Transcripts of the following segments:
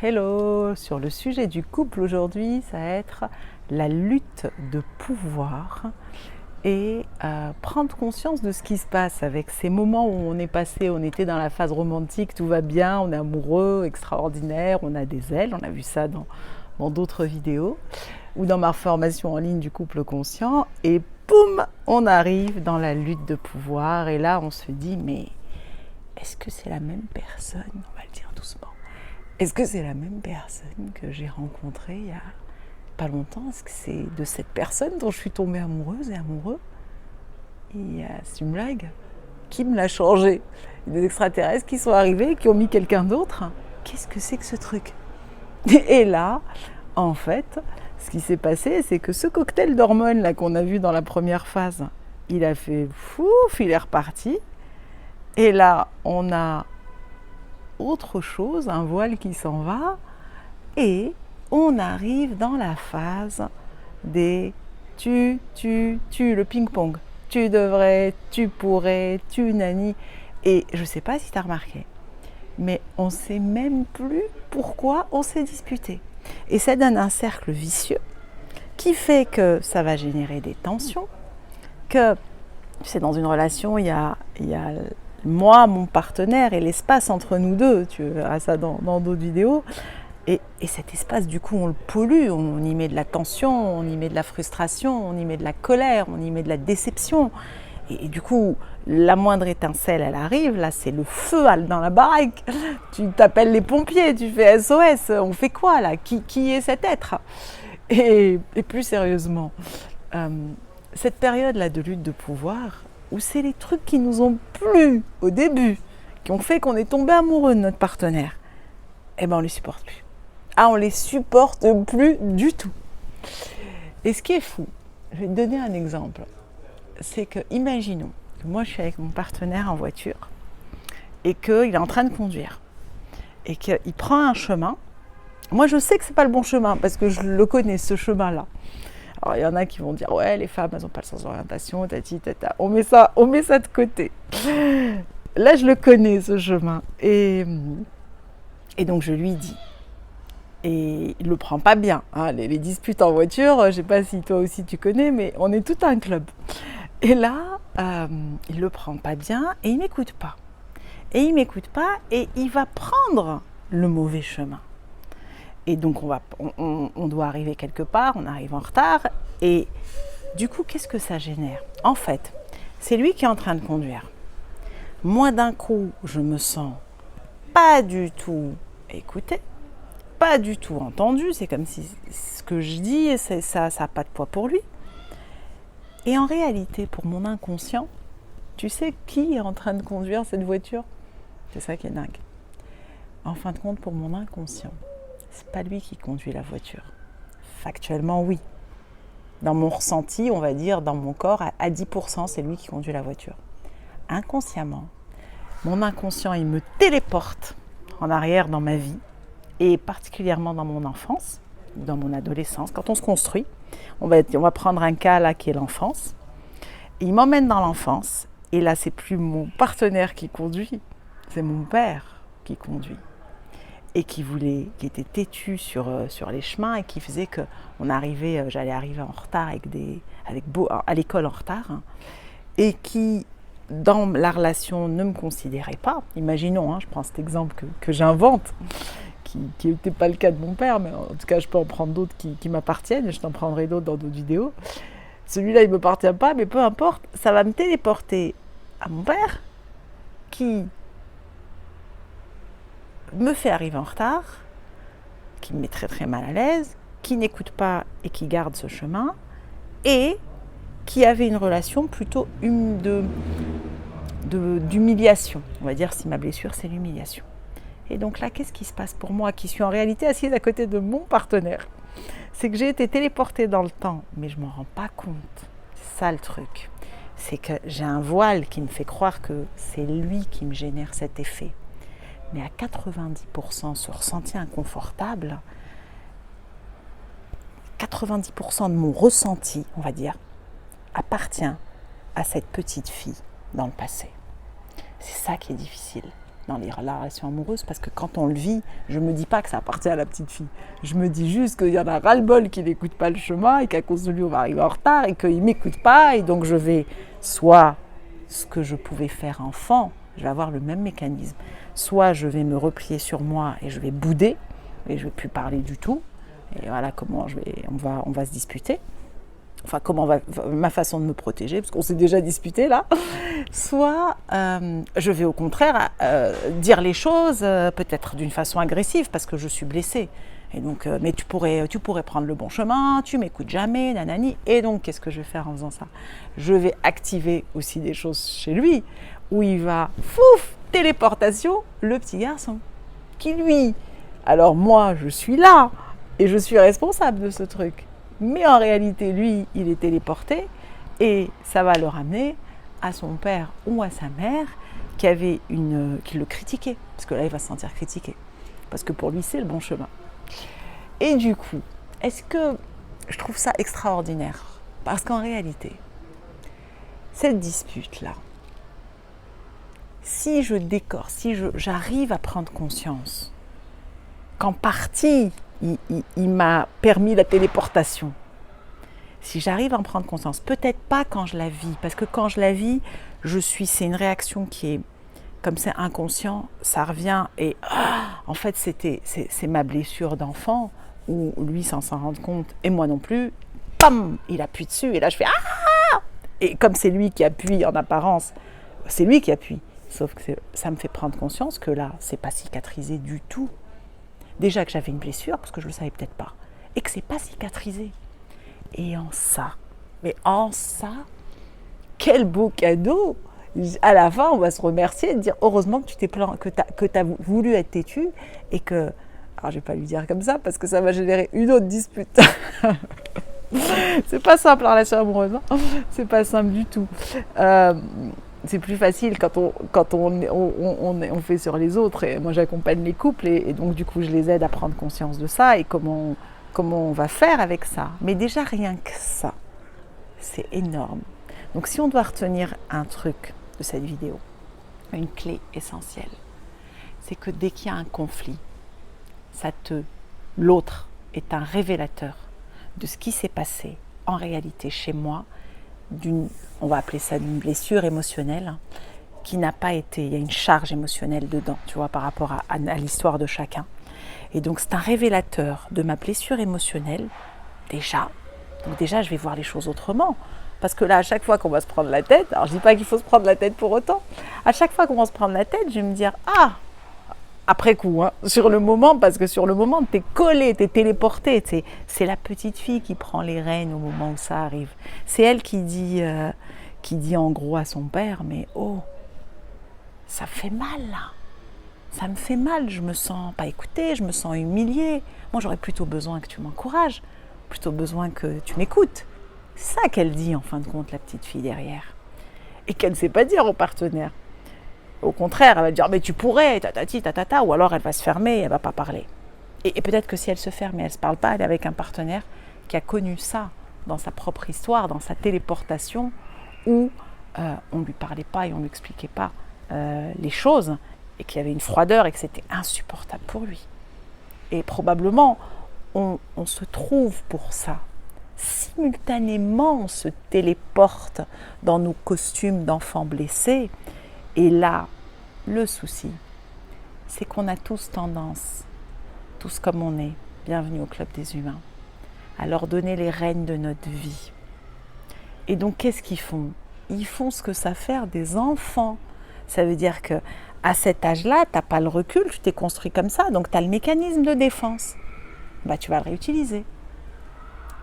Hello, sur le sujet du couple aujourd'hui, ça va être la lutte de pouvoir et prendre conscience de ce qui se passe avec ces moments où on est passé, on était dans la phase romantique, tout va bien, on est amoureux, extraordinaire, on a des ailes, on a vu ça dans d'autres vidéos ou dans ma formation en ligne du couple conscient et boum, on arrive dans la lutte de pouvoir et là on se dit mais est-ce que c'est la même personne? On va le dire doucement. Est-ce que c'est la même personne que j'ai rencontrée il y a pas longtemps? Est-ce que c'est de cette personne dont je suis tombée amoureuse et amoureux? C'est une blague. Qui me l'a changé? Des extraterrestres qui sont arrivés et qui ont mis quelqu'un d'autre? Qu'est-ce que c'est que ce truc? Et là, en fait, ce qui s'est passé, c'est que ce cocktail d'hormones là qu'on a vu dans la première phase, il a fait fouf, il est reparti. Et là, on a autre chose, un voile qui s'en va, et on arrive dans la phase des tu, le ping-pong. Tu devrais, tu pourrais, tu nani. Et je ne sais pas si tu as remarqué, mais on ne sait même plus pourquoi on s'est disputé. Et ça donne un cercle vicieux qui fait que ça va générer des tensions, que c'est dans une relation, il y a moi, mon partenaire et l'espace entre nous deux, tu verras ça dans d'autres vidéos. Et cet espace, du coup, on le pollue, on y met de la tension, on y met de la frustration, on y met de la colère, on y met de la déception. Et du coup, la moindre étincelle, elle arrive, là, c'est le feu dans la baraque. Tu t'appelles les pompiers, tu fais SOS, on fait quoi là? Qui est cet être? Et plus sérieusement, cette période-là de lutte de pouvoir, où c'est les trucs qui nous ont plu au début, qui ont fait qu'on est tombé amoureux de notre partenaire, eh ben on les supporte plus. Ah, on les supporte plus du tout. Et ce qui est fou, je vais te donner un exemple, c'est que, imaginons que moi je suis avec mon partenaire en voiture et qu'il est en train de conduire et qu'il prend un chemin. Moi je sais que c'est pas le bon chemin parce que je le connais, ce chemin-là. Alors, il y en a qui vont dire, ouais, les femmes, elles n'ont pas le sens d'orientation, tati, tata. On met ça de côté. Là, je le connais, ce chemin. Et donc, je lui dis. Et il ne le prend pas bien. Hein. Les disputes en voiture, je ne sais pas si toi aussi tu connais, mais on est tout un club. Et là, il ne le prend pas bien et il ne m'écoute pas. Et il ne m'écoute pas et il va prendre le mauvais chemin. Et donc, on doit arriver quelque part, on arrive en retard. Et du coup, qu'est-ce que ça génère? En fait, c'est lui qui est en train de conduire. Moi, d'un coup, je me sens pas du tout écoutée, pas du tout entendue. C'est comme si ce que je dis, ça n'a pas de poids pour lui. Et en réalité, pour mon inconscient, tu sais qui est en train de conduire cette voiture? C'est ça qui est dingue. En fin de compte, pour mon inconscient, c'est pas lui qui conduit la voiture. Factuellement, oui. Dans mon ressenti, on va dire, dans mon corps, à 10%, c'est lui qui conduit la voiture. Inconsciemment, mon inconscient, il me téléporte en arrière dans ma vie, et particulièrement dans mon enfance, dans mon adolescence. Quand on se construit, on va prendre un cas là qui est l'enfance. Il m'emmène dans l'enfance, et là, c'est plus mon partenaire qui conduit, c'est mon père qui conduit. Et qui était têtu sur les chemins et qui faisait que j'allais arriver en retard à l'école en retard, hein, et qui, dans la relation, ne me considérait pas. Imaginons, hein, je prends cet exemple que j'invente, qui n'était pas le cas de mon père, mais en tout cas, je peux en prendre d'autres qui m'appartiennent, et je t'en prendrai d'autres dans d'autres vidéos. Celui-là, il ne m'appartient pas, mais peu importe, ça va me téléporter à mon père, qui me fait arriver en retard, qui me met très très mal à l'aise, qui n'écoute pas et qui garde ce chemin, et qui avait une relation plutôt d'humiliation. On va dire si ma blessure c'est l'humiliation. Et donc là, qu'est-ce qui se passe pour moi qui suis en réalité assise à côté de mon partenaire? C'est que j'ai été téléportée dans le temps, mais je ne m'en rends pas compte. C'est ça le truc. C'est que j'ai un voile qui me fait croire que c'est lui qui me génère cet effet. Mais à 90%, ce ressenti inconfortable, 90% de mon ressenti, on va dire, appartient à cette petite fille dans le passé. C'est ça qui est difficile. dans les relations amoureuses, parce que quand on le vit, je ne me dis pas que ça appartient à la petite fille. Je me dis juste qu'il y en a ras-le-bol qui n'écoute pas le chemin et qu'à cause de lui, on va arriver en retard et qu'il ne m'écoute pas. Et donc, je vais soit ce que je pouvais faire enfant, je vais avoir le même mécanisme. Soit je vais me replier sur moi et je vais bouder et je ne vais plus parler du tout. Et voilà comment on va se disputer. Enfin, ma façon de me protéger, parce qu'on s'est déjà disputé là. Soit je vais au contraire dire les choses peut-être d'une façon agressive parce que je suis blessée. Et donc, mais tu pourrais prendre le bon chemin, tu m'écoutes jamais, nanani. Et donc, qu'est-ce que je vais faire en faisant ça? Je vais activer aussi des choses chez lui, où il va, téléportation, le petit garçon, qui lui, alors moi, je suis là, et je suis responsable de ce truc. Mais en réalité, lui, il est téléporté, et ça va le ramener à son père ou à sa mère, qui le critiquait, parce que là, il va se sentir critiqué, parce que pour lui, c'est le bon chemin. Et du coup, est-ce que je trouve ça extraordinaire? Parce qu'en réalité, cette dispute-là, si j'arrive à prendre conscience qu'en partie, il m'a permis la téléportation, si j'arrive à en prendre conscience, peut-être pas quand je la vis, parce que quand je la vis, c'est une réaction qui est, comme c'est inconscient, ça revient et en fait c'est ma blessure d'enfant, où lui sans s'en rendre compte, et moi non plus, pam, il appuie dessus, et là je fais ah. Et comme c'est lui qui appuie en apparence, c'est lui qui appuie. Sauf que ça me fait prendre conscience que là, c'est pas cicatrisé du tout. Déjà que j'avais une blessure, parce que je le savais peut-être pas, et que c'est pas cicatrisé. Et en ça, quel beau cadeau! À la fin, on va se remercier et dire heureusement que que t'as voulu être têtu et que. Alors, je vais pas lui dire comme ça parce que ça va générer une autre dispute. C'est pas simple la relation amoureuse, hein. C'est pas simple du tout. C'est plus facile quand on fait sur les autres. Et moi, j'accompagne les couples et donc du coup, je les aide à prendre conscience de ça et comment on va faire avec ça. Mais déjà, rien que ça, c'est énorme. Donc, si on doit retenir un truc de cette vidéo, une clé essentielle, c'est que dès qu'il y a un conflit, l'autre est un révélateur de ce qui s'est passé en réalité chez moi, on va appeler ça d'une blessure émotionnelle, qui n'a pas été, il y a une charge émotionnelle dedans, tu vois, par rapport à l'histoire de chacun. Et donc c'est un révélateur de ma blessure émotionnelle, déjà. Donc déjà, je vais voir les choses autrement. Parce que là, à chaque fois qu'on va se prendre la tête, alors je ne dis pas qu'il faut se prendre la tête pour autant, à chaque fois qu'on va se prendre la tête, je vais me dire, après coup, hein, sur le moment, parce que sur le moment, t'es collé, t'es téléporté, c'est la petite fille qui prend les rênes au moment où ça arrive. C'est elle qui dit en gros à son père, mais ça fait mal là, ça me fait mal, je me sens pas écoutée, je me sens humiliée. Moi, j'aurais plutôt besoin que tu m'encourages, plutôt besoin que tu m'écoutes. C'est ça qu'elle dit en fin de compte, la petite fille derrière. Et qu'elle ne sait pas dire au partenaire. Au contraire, elle va dire, mais tu pourrais, tatati, tatata, ou alors elle va se fermer et elle ne va pas parler. Et peut-être que si elle se ferme et elle ne se parle pas, elle est avec un partenaire qui a connu ça dans sa propre histoire, dans sa téléportation, où on ne lui parlait pas et on ne lui expliquait pas les choses, et qu'il y avait une froideur et que c'était insupportable pour lui. Et probablement, on se trouve pour ça. Simultanément, on se téléporte dans nos costumes d'enfants blessés. Et là, le souci, c'est qu'on a tous tendance, tous comme on est, bienvenue au club des humains, à leur donner les rênes de notre vie. Et donc, qu'est-ce qu'ils font? Ils font ce que savent faire des enfants. Ça veut dire qu'à cet âge-là, tu n'as pas le recul, tu t'es construit comme ça, donc tu as le mécanisme de défense. Tu vas le réutiliser.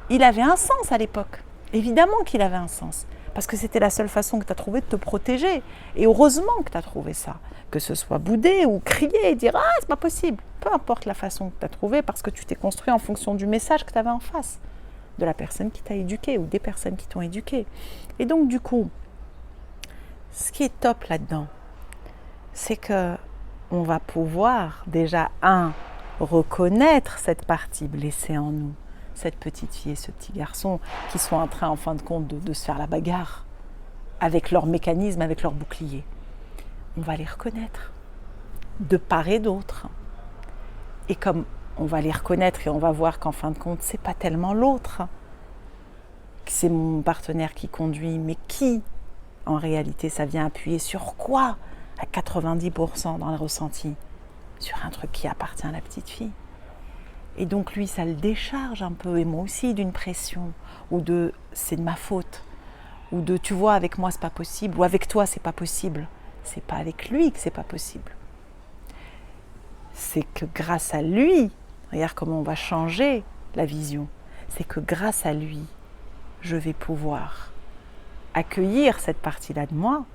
Il avait un sens à l'époque. Évidemment qu'il avait un sens. Parce que c'était la seule façon que tu as trouvé de te protéger. Et heureusement que tu as trouvé ça. Que ce soit bouder ou crier et dire « Ah, c'est pas possible !» Peu importe la façon que tu as trouvé, parce que tu t'es construit en fonction du message que tu avais en face. De la personne qui t'a éduqué ou des personnes qui t'ont éduqué. Et donc, du coup, ce qui est top là-dedans, c'est qu'on va pouvoir déjà, reconnaître cette partie blessée en nous. Cette petite fille et ce petit garçon qui sont en train, en fin de compte, de se faire la bagarre avec leur mécanisme, avec leur bouclier. On va les reconnaître. de part et d'autre. Et comme on va les reconnaître et on va voir qu'en fin de compte, c'est pas tellement l'autre, que c'est mon partenaire qui conduit, mais qui, en réalité, ça vient appuyer sur quoi à 90% dans le ressenti? Sur un truc qui appartient à la petite fille. Et donc lui, ça le décharge un peu, et moi aussi, d'une pression, ou de c'est de ma faute, ou de tu vois, avec moi c'est pas possible, ou avec toi c'est pas possible. C'est pas avec lui que c'est pas possible. C'est que grâce à lui, regarde comment on va changer la vision, c'est que grâce à lui, je vais pouvoir accueillir cette partie-là de moi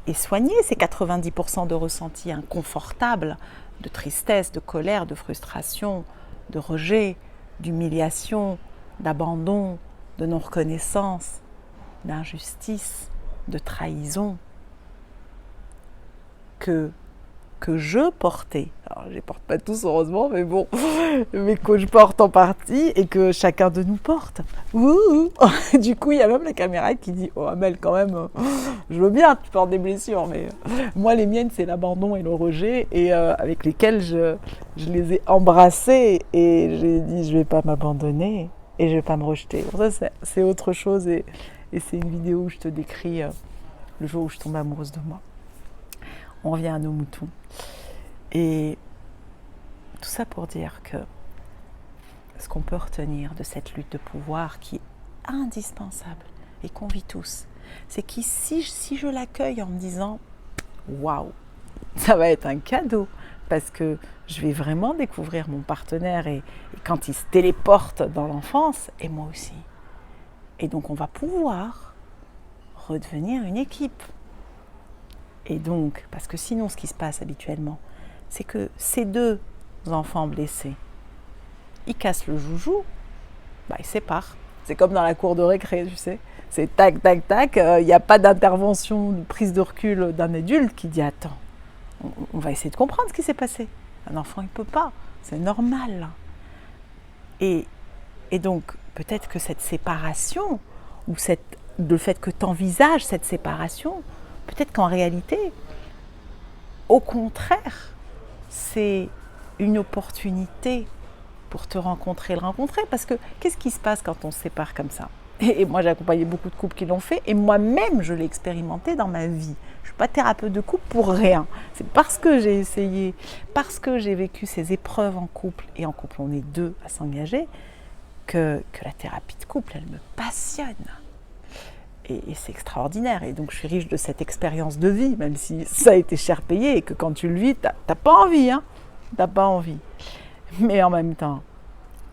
et soigner ces 90% de ressentis inconfortables, de tristesse, de colère, de frustration, de rejet, d'humiliation, d'abandon, de non-reconnaissance, d'injustice, de trahison que je portais. Alors, je ne les porte pas tous, heureusement, mais bon, mais que je porte en partie et que chacun de nous porte. Ouh. Du coup, il y a même la caméra qui dit « Oh, Amel, quand même, je veux bien, tu portes des blessures, mais moi, les miennes, c'est l'abandon et le rejet, et avec lesquels je les ai embrassés, et j'ai dit « Je ne vais pas m'abandonner et je ne vais pas me rejeter. » Ça, c'est autre chose, et c'est une vidéo où je te décris le jour où je tombe amoureuse de moi. On revient à nos moutons. Et tout ça pour dire que ce qu'on peut retenir de cette lutte de pouvoir qui est indispensable et qu'on vit tous, c'est que si je l'accueille en me disant « Waouh, ça va être un cadeau !» parce que je vais vraiment découvrir mon partenaire et quand il se téléporte dans l'enfance, et moi aussi. Et donc on va pouvoir redevenir une équipe. Et donc, parce que sinon, ce qui se passe habituellement, c'est que ces deux enfants blessés, ils cassent le joujou, ils se séparent. C'est comme dans la cour de récré, tu sais. C'est tac, tac, tac. Il n'y a pas d'intervention, de prise de recul d'un adulte qui dit « Attends, on va essayer de comprendre ce qui s'est passé. » Un enfant, il ne peut pas. C'est normal. Et donc, peut-être que cette séparation, ou le fait que tu envisages cette séparation, peut-être qu'en réalité, au contraire, c'est une opportunité pour te rencontrer, le rencontrer. Parce que qu'est-ce qui se passe quand on se sépare comme ça? Et moi, j'ai accompagné beaucoup de couples qui l'ont fait, et moi-même, je l'ai expérimenté dans ma vie. Je ne suis pas thérapeute de couple pour rien. C'est parce que j'ai essayé, parce que j'ai vécu ces épreuves en couple, et en couple, on est deux à s'engager, que la thérapie de couple, elle me passionne. Et c'est extraordinaire. Et donc, je suis riche de cette expérience de vie, même si ça a été cher payé et que quand tu le vis, t'as pas envie, hein. T'as pas envie. Mais en même temps,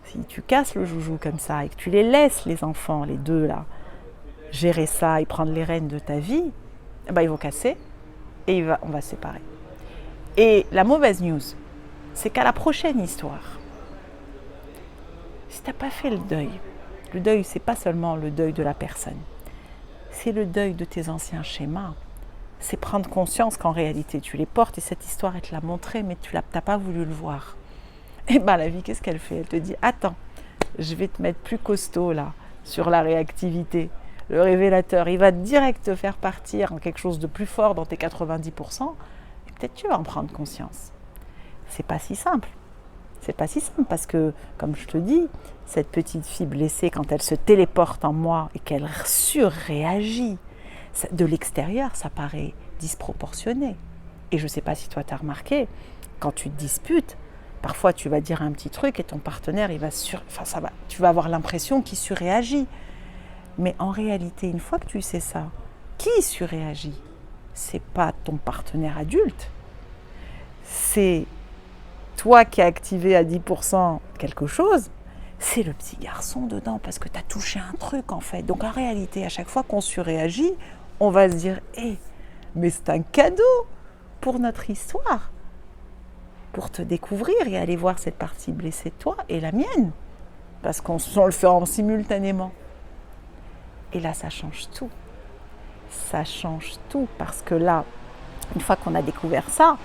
si tu casses le joujou comme ça et que tu les laisses, les enfants, les deux là, gérer ça et prendre les rênes de ta vie, ils vont casser et on va se séparer. Et la mauvaise news, c'est qu'à la prochaine histoire, si t'as pas fait le deuil, c'est pas seulement le deuil de la personne. C'est le deuil de tes anciens schémas. C'est prendre conscience qu'en réalité, tu les portes et cette histoire, elle te l'a montré, mais tu n'as pas voulu le voir. Et la vie, qu'est-ce qu'elle fait? Elle te dit, attends, je vais te mettre plus costaud là, sur la réactivité. Le révélateur, il va direct te faire partir en quelque chose de plus fort dans tes 90%, et peut-être tu vas en prendre conscience. C'est pas si simple. C'est pas si simple parce que, comme je te dis, cette petite fille blessée, quand elle se téléporte en moi et qu'elle surréagit, de l'extérieur, ça paraît disproportionné. Et je ne sais pas si toi tu as remarqué, quand tu te disputes, parfois tu vas dire un petit truc et ton partenaire, tu vas avoir l'impression qu'il surréagit. Mais en réalité, une fois que tu sais ça, qui surréagit? C'est pas ton partenaire adulte, c'est toi qui as activé à 10% quelque chose, c'est le petit garçon dedans parce que tu as touché un truc en fait. Donc en réalité, à chaque fois qu'on surréagit, on va se dire mais c'est un cadeau pour notre histoire, pour te découvrir et aller voir cette partie blessée de toi et la mienne, parce qu'on le fait simultanément. Et là, ça change tout. Ça change tout parce que là, une fois qu'on a découvert ça,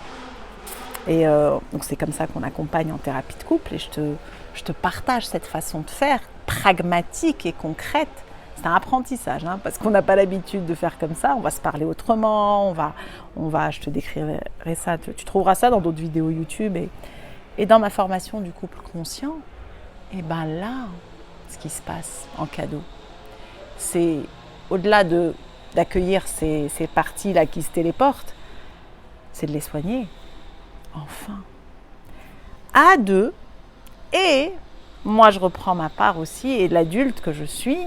et donc c'est comme ça qu'on accompagne en thérapie de couple et je te partage cette façon de faire pragmatique et concrète C'est un apprentissage, hein, parce qu'on n'a pas l'habitude de faire comme ça. On va se parler autrement, je te décrirai ça, tu trouveras ça dans d'autres vidéos YouTube et dans ma formation du couple conscient. Et bien là, ce qui se passe en cadeau, c'est au-delà d'accueillir ces parties-là qui se téléportent, c'est de les soigner, enfin, à deux. Et moi, je reprends ma part aussi, et l'adulte que je suis,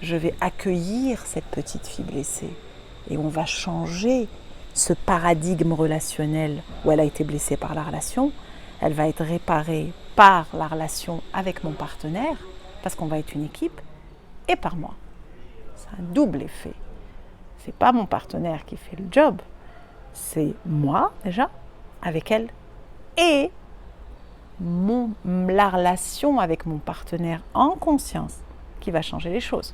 je vais accueillir cette petite fille blessée. Et on va changer ce paradigme relationnel où elle a été blessée par la relation. Elle va être réparée par la relation avec mon partenaire, parce qu'on va être une équipe, et par moi. C'est un double effet. C'est pas mon partenaire qui fait le job, c'est moi déjà, avec elle, et la relation avec mon partenaire en conscience qui va changer les choses.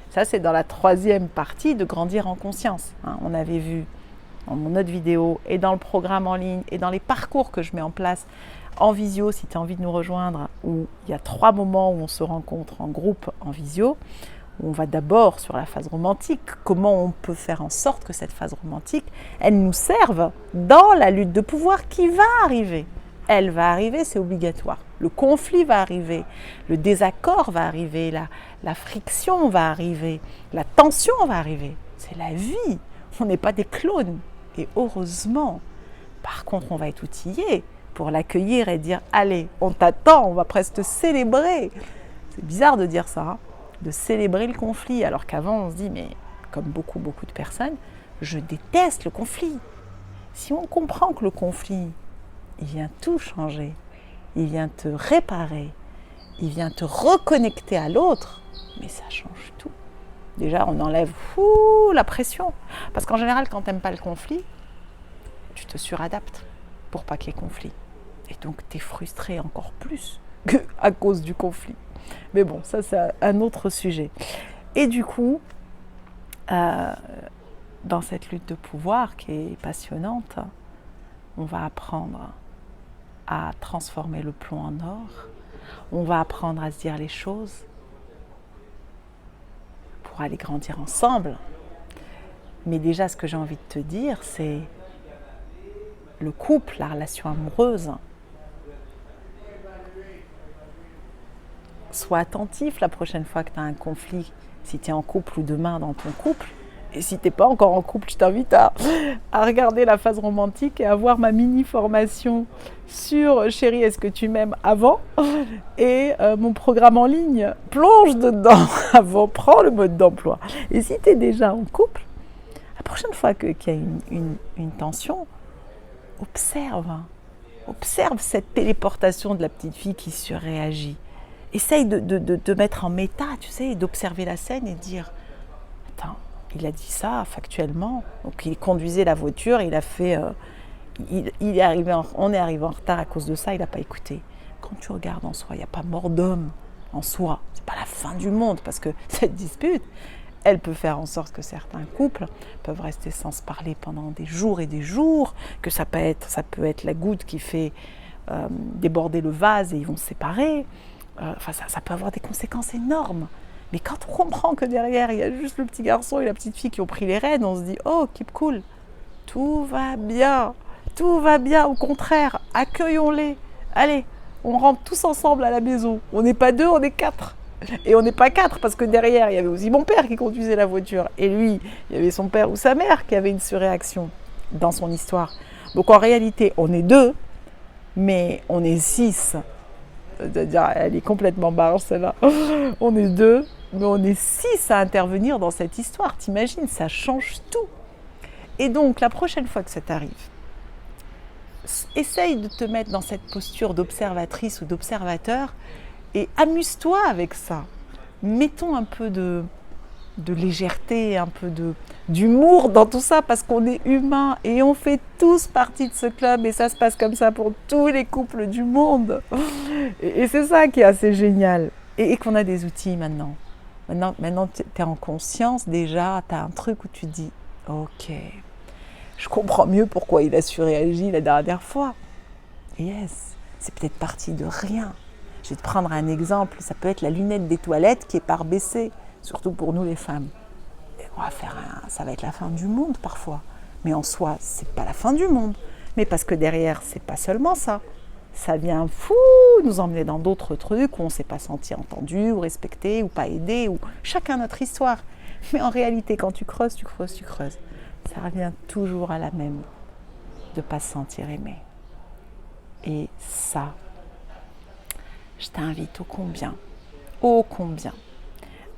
Ça, c'est dans la troisième partie de Grandir en conscience. On avait vu dans mon autre vidéo et dans le programme en ligne et dans les parcours que je mets en place en visio, si tu as envie de nous rejoindre, où il y a 3 moments où on se rencontre en groupe en visio, où on va d'abord sur la phase romantique, comment on peut faire en sorte que cette phase romantique, elle nous serve dans la lutte de pouvoir qui va arriver. Elle va arriver, c'est obligatoire. Le conflit va arriver, le désaccord va arriver, la friction va arriver, la tension va arriver. C'est la vie. On n'est pas des clones. Et heureusement, par contre, on va être outillés pour l'accueillir et dire « Allez, on t'attend, on va presque te célébrer ». C'est bizarre de dire ça, hein, de célébrer le conflit, alors qu'avant, on se dit « Mais comme beaucoup de personnes, je déteste le conflit ». Si on comprend que le conflit, il vient tout changer, il vient te réparer, il vient te reconnecter à l'autre, mais ça change tout. Déjà, on enlève la pression. Parce qu'en général, quand tu n'aimes pas le conflit, tu te suradaptes pour pas qu'il y ait conflit. Et donc, tu es frustré encore plus qu'à cause du conflit. Mais bon, ça, c'est un autre sujet. Et du coup, dans cette lutte de pouvoir qui est passionnante, on va apprendre à transformer le plomb en or. On va apprendre à se dire les choses pour aller grandir ensemble. Mais déjà, ce que j'ai envie de te dire, c'est le couple, la relation amoureuse. Sois attentif la prochaine fois que tu as un conflit, si tu es en couple ou demain dans ton couple. Et si tu n'es pas encore en couple, je t'invite à regarder la phase romantique et à voir ma mini-formation sur « Chérie, est-ce que tu m'aimes ?» avant et mon programme en ligne. Plonge dedans avant, prends le mode d'emploi. Et si tu es déjà en couple, la prochaine fois qu'il y a une tension, observe cette téléportation de la petite fille qui surréagit. Essaye de te mettre en méta, tu sais, d'observer la scène et de dire « Attends, il a dit ça factuellement. » Donc il conduisait la voiture, il a fait... on est arrivé en retard à cause de ça, il n'a pas écouté. Quand tu regardes en soi, il n'y a pas mort d'homme en soi. Ce n'est pas la fin du monde parce que cette dispute, elle peut faire en sorte que certains couples peuvent rester sans se parler pendant des jours et des jours, que ça peut être la goutte qui fait déborder le vase et ils vont se séparer. Ça peut avoir des conséquences énormes. Mais quand on comprend que derrière, il y a juste le petit garçon et la petite fille qui ont pris les rênes, on se dit « Oh, keep cool, tout va bien, au contraire, accueillons-les. Allez, on rentre tous ensemble à la maison. On n'est pas 2, on est 4. Et on n'est pas 4 parce que derrière, il y avait aussi mon père qui conduisait la voiture. Et lui, il y avait son père ou sa mère qui avait une surréaction dans son histoire. Donc en réalité, on est 2, mais on est 6. C'est-à-dire, elle est complètement barre celle-là. On est 2, mais on est 6 à intervenir dans cette histoire. T'imagines, ça change tout. Et donc, la prochaine fois que ça t'arrive, essaye de te mettre dans cette posture d'observatrice ou d'observateur et amuse-toi avec ça. Mettons un peu de légèreté, un peu d'humour dans tout ça parce qu'on est humain et on fait tous partie de ce club et ça se passe comme ça pour tous les couples du monde. Et c'est ça qui est assez génial. Et qu'on a des outils maintenant. Maintenant tu es en conscience déjà, tu as un truc où tu dis « Ok, je comprends mieux pourquoi il a surréagi la dernière fois. » Yes, c'est peut-être parti de rien. Je vais te prendre un exemple, ça peut être la lunette des toilettes qui est par baissée. surtout pour nous les femmes. Et ça va être la fin du monde parfois. Mais en soi, c'est pas la fin du monde. Mais parce que derrière, c'est pas seulement ça. Ça vient nous emmener dans d'autres trucs où on ne s'est pas senti entendu, ou respecté, ou pas aidé, ou chacun notre histoire. Mais en réalité, quand tu creuses, ça revient toujours à la même, de ne pas se sentir aimé. Et ça, je t'invite ô combien,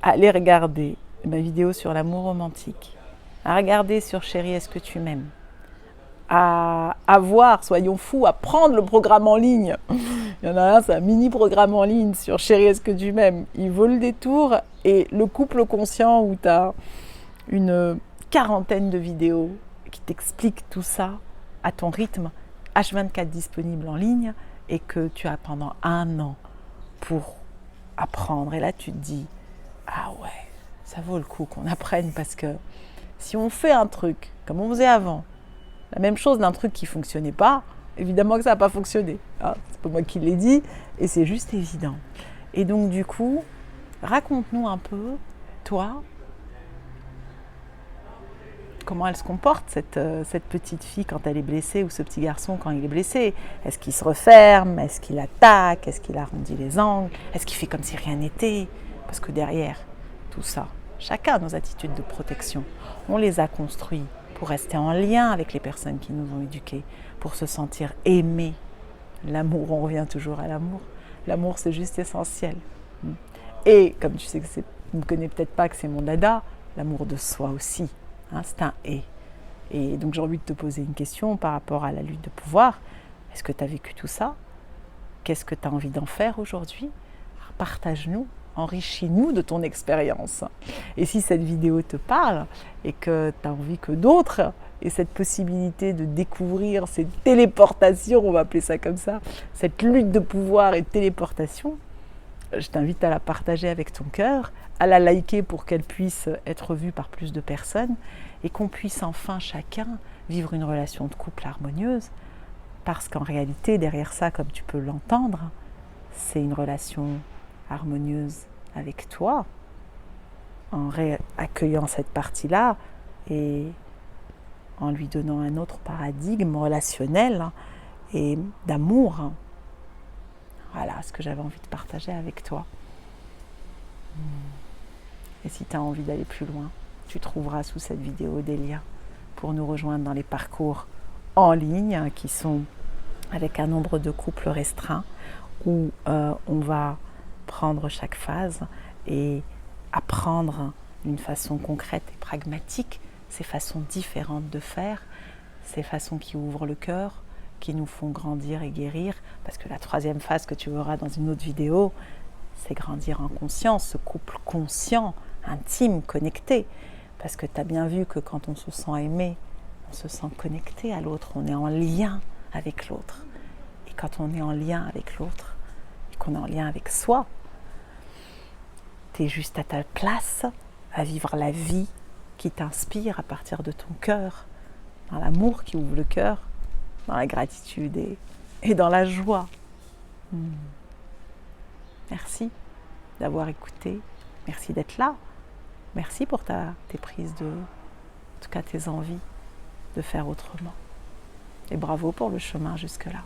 à aller regarder ma vidéo sur l'amour romantique, à regarder sur Chérie, est-ce que tu m'aimes, à voir, soyons fous, à prendre le programme en ligne. Il y en a un, c'est un mini programme en ligne sur Chérie, est-ce que tu m'aimes. Il vaut le détour. Et le couple conscient où tu as une quarantaine de vidéos qui t'expliquent tout ça à ton rythme, H24 disponible en ligne, et que tu as pendant 1 an pour apprendre. Et là, tu te dis, ah ouais, ça vaut le coup qu'on apprenne, parce que si on fait un truc comme on faisait avant, la même chose d'un truc qui ne fonctionnait pas, évidemment que ça n'a pas fonctionné. Hein, c'est pas moi qui l'ai dit, et c'est juste évident. Et donc du coup, raconte-nous un peu, toi, comment elle se comporte, cette petite fille quand elle est blessée, ou ce petit garçon quand il est blessé. Est-ce qu'il se referme? Est-ce qu'il attaque? Est-ce qu'il arrondit les angles? Est-ce qu'il fait comme si rien n'était? Parce que derrière tout ça, chacun a nos attitudes de protection. On les a construites pour rester en lien avec les personnes qui nous ont éduqués, pour se sentir aimés. L'amour, on revient toujours à l'amour. L'amour, c'est juste essentiel. Et comme tu sais que tu ne connais peut-être pas que c'est mon dada, l'amour de soi aussi. Hein, c'est un « et ». Et donc j'ai envie de te poser une question par rapport à la lutte de pouvoir. Est-ce que tu as vécu tout ça? Qu'est-ce que tu as envie d'en faire aujourd'hui? Partage-nous, enrichis-nous de ton expérience. Et si cette vidéo te parle et que tu as envie que d'autres aient cette possibilité de découvrir cette téléportation, on va appeler ça comme ça, cette lutte de pouvoir et de téléportation, je t'invite à la partager avec ton cœur, à la liker pour qu'elle puisse être vue par plus de personnes et qu'on puisse enfin chacun vivre une relation de couple harmonieuse, parce qu'en réalité, derrière ça, comme tu peux l'entendre, c'est une relation harmonieuse avec toi, en accueillant cette partie-là et en lui donnant un autre paradigme relationnel et d'amour. Voilà ce que j'avais envie de partager avec toi. Et si tu as envie d'aller plus loin, tu trouveras sous cette vidéo des liens pour nous rejoindre dans les parcours en ligne qui sont avec un nombre de couples restreint où on va prendre chaque phase et apprendre d'une façon concrète et pragmatique ces façons différentes de faire, ces façons qui ouvrent le cœur, qui nous font grandir et guérir, parce que la 3e phase que tu verras dans une autre vidéo, c'est grandir en conscience, ce couple conscient, intime, connecté, parce que tu as bien vu que quand on se sent aimé, on se sent connecté à l'autre, on est en lien avec l'autre. Et quand on est en lien avec l'autre, et qu'on est en lien avec soi, tu es juste à ta place à vivre la vie qui t'inspire à partir de ton cœur, dans l'amour qui ouvre le cœur, dans la gratitude et dans la joie. Merci d'avoir écouté, merci d'être là, merci pour tes prises en tout cas tes envies de faire autrement. Et bravo pour le chemin jusque-là.